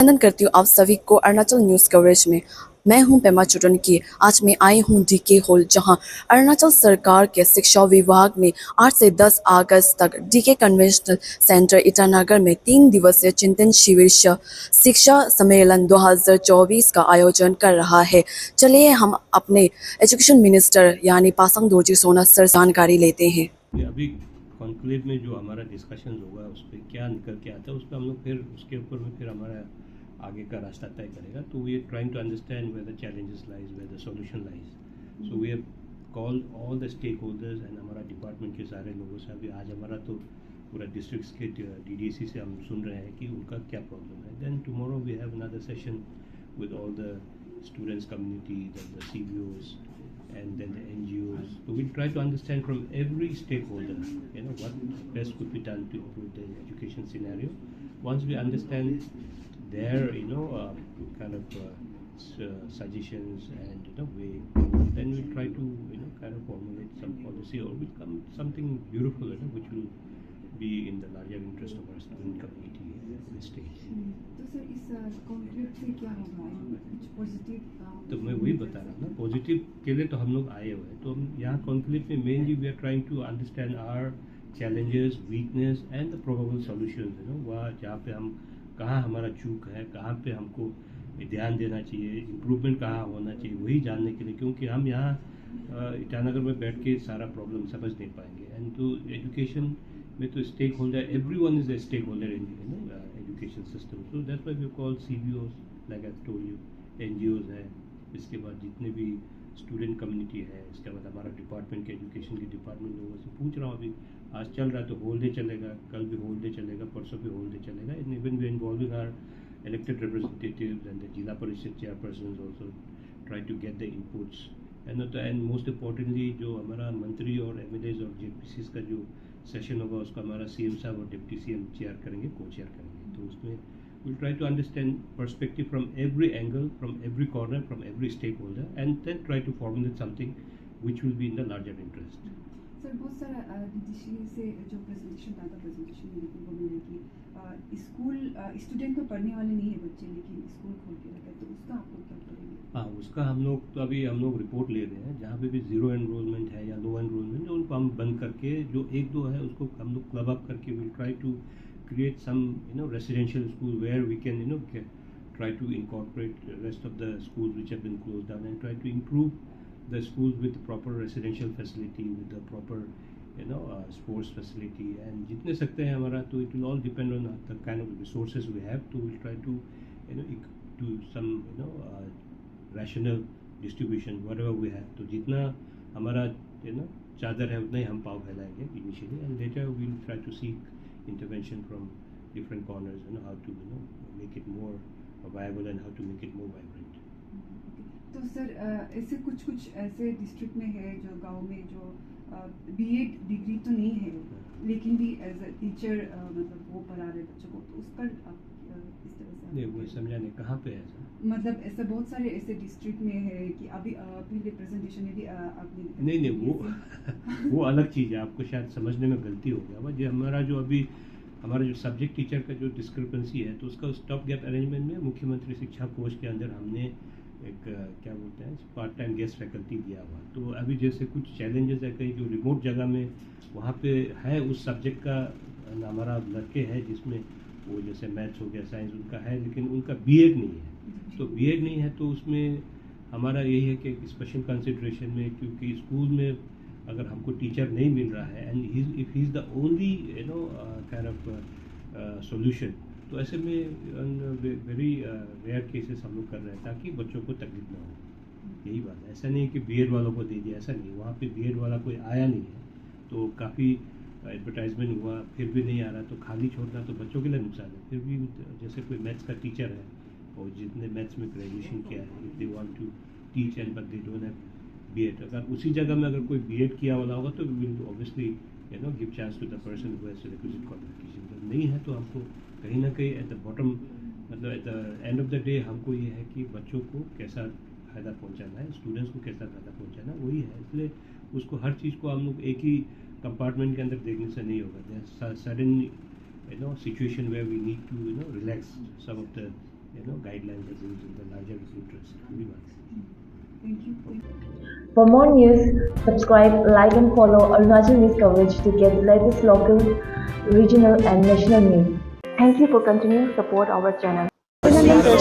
अभिनंदन करती हूँ आप सभी को अरुणाचल न्यूज़ कवरेज में। मैं हूँ पेमा चुटन की। आज मैं आई हूँ डीके हॉल, जहाँ अरुणाचल सरकार के शिक्षा विभाग ने 8 से 10 अगस्त तक डीके कन्वेंशनल सेंटर ईटानगर में 3 दिवसीय चिंतन शिविर शिक्षा सम्मेलन 2024 का आयोजन कर रहा है। चलिए हम अपने एजुकेशन मिनिस्टर यानी पासांग दोरजी सोना सर जानकारी लेते हैं। अभी कॉन्क्लेव में जो हमारा डिस्कशन होगा उस पर क्या निकल के आता है, उस पर हम लोग फिर उसके ऊपर में फिर हमारा आगे का रास्ता तय करेगा। तो we are trying to understand where the challenges lies, where the solution lies. So we have called all the stakeholders and हमारा डिपार्टमेंट के सारे लोगों से अभी आज हमारा तो पूरा डिस्ट्रिक्ट के डीडीसी से हम सुन रहे हैं कि उनका क्या प्रॉब्लम है। Then tomorrow we have another session with all the students community, then the CBOs, and then the NGOs. So we try to understand from every stakeholder, what best could be done to improve the education scenario. Once we understand their, kind of suggestions and way, then we try to, kind of formulate some policy or will come something beautiful, which will be in the larger interest of our student community at this stage. तो sir इस conclave से क्या होगा, कुछ positive? तो मैं वही बता रहा हूँ ना, पॉजिटिव के लिए तो हम लोग आए हुए हैं। तो हम यहाँ कॉन्क्लेव में mainly we are trying to understand our challenges, weakness and the probable solutions, वह जहाँ पे हम कहाँ हमारा चूक है, कहाँ पे हमको ध्यान देना चाहिए, इम्प्रूवमेंट कहाँ होना चाहिए, वही जानने के लिए। क्योंकि हम यहाँ ईटानगर में बैठ के सारा प्रॉब्लम समझ नहीं पाएंगे। एंड तो एजुकेशन में तो stakeholder, everyone is a stakeholder in education system. So that's why we call CBOs, like I told you, NGOs है, इसके बाद जितने भी स्टूडेंट कम्युनिटी है, इसके बाद हमारा डिपार्टमेंट के एजुकेशन के डिपार्टमेंट लोगों से पूछ रहा हूँ। अभी आज चल रहा है तो होल डे चलेगा, कल भी होल डे चलेगा, परसों भी होल डे चलेगा। And even we involving our elected representatives and the Jila Parishad chairpersons also try to get the inputs. And most importantly जो हमारा मंत्री और MLAs और JPCs का जो सेशन होगा उसका हमारा CM साहब और डिप्टी CM चेयर करेंगे, को चेयर करेंगे। तो उसमें we'll try to understand perspective from every angle, from every corner, from every stakeholder, and then try to formulate something which will be in the larger interest. Sir बहुत सारा DDC से जो presentation था, presentation में देखने को मिला कि स्कूल स्टूडेंट में पढ़ने वाले नहीं है बच्चे, लेकिन स्कूल खोल के रखा है। तो उसका आप लोग क्या करेंगे? हाँ, उसका हम लोग तो अभी हम लोग रिपोर्ट ले रहे हैं। जहाँ पे भी जीरो एनरोलमेंट है या लो एनरोलमेंट है उनको हम बंद करके, जो एक दो है उसको हम लोग क्लब अप करके will try to create some residential school where we can try to incorporate the rest of the schools which have been closed down and try to improve the schools with proper residential facility, with the proper sports facility, and jitne sakte hain hamara, to it will all depend on the kind of resources we have. To we'll try to do some rational distribution whatever we have. तो जितना हमारा चादर है उतना ही हम पाँव फैलाएंगे initially, and later we'll try to seek intervention from different corners, how to make it more viable and how to make it more vibrant. तो sir ऐसे कुछ ऐसे डिस्ट्रिक्ट में है जो गांव में जो BEd डिग्री तो नहीं है, लेकिन भी एज अ टीचर मतलब वो पढ़ा रहे बच्चों को, तो उस पर आप इस तरह से नहीं, वो समझा नहीं कहाँ पे है ऐसा? मतलब ऐसे बहुत सारे ऐसे डिस्ट्रिक्ट में है कि अभी पहले प्रेजेंटेशन में भी आपने नहीं वो वो अलग चीज़ है। आपको शायद समझने में गलती हो गया। जो हमारा जो अभी हमारा जो सब्जेक्ट टीचर का जो डिस्क्रिपेंसी है, तो उसका स्टॉप गैप अरेंजमेंट में मुख्यमंत्री शिक्षा कोष के अंदर हमने एक क्या बोलते हैं पार्ट टाइम गेस्ट फैकल्टी दिया हुआ। तो अभी जैसे कुछ चैलेंजेस है कहीं जो रिमोट जगह में वहाँ पे है उस सब्जेक्ट का हमारा लड़के हैं जिसमें वो जैसे मैथ्स हो गया, साइंस उनका है, लेकिन उनका BEd नहीं है। तो BEd नहीं है तो उसमें हमारा यही है कि स्पेशल कंसिड्रेशन में, क्योंकि स्कूल में अगर हमको टीचर नहीं मिल रहा है and if he is the only kind of solution, तो ऐसे में वेरी रेयर केसेस हम लोग कर रहे हैं ताकि बच्चों को तकलीफ ना हो। यही बात है। ऐसा नहीं है कि BEd वालों को दे दिया, ऐसा नहीं। वहाँ पे BEd वाला कोई आया नहीं है, तो काफ़ी एडवर्टाइजमेंट हुआ फिर भी नहीं आ रहा, तो खाली छोड़ना तो बच्चों के लिए नुकसान है। फिर भी जैसे कोई मैथ्स का टीचर है और जितने मैथ्स में ग्रेजुएशन किया है, if they want to teach and but they don't have BEd, अगर उसी जगह में अगर कोई BEd किया वाला होगा तो we will obviously give chance to the person who has requisite qualification. जब नहीं है तो हमको कहीं ना कहीं एट द बॉटम, मतलब at the end of the day हमको ये है कि बच्चों को कैसा फ़ायदा पहुंचाना है, स्टूडेंट्स को कैसा फ़ायदा पहुंचाना, वही है। इसलिए उसको हर चीज़ को हम लोग एक ही कंपार्टमेंट के अंदर देखने से नहीं होगा। Sudden situation where we need to relax some of the guidelines that is in the larger interest. We must. Thank you. For more news, subscribe, like and follow Arunachal News coverage to get the latest local, regional and national news. Thank you for continuing to support our channel. Arunachal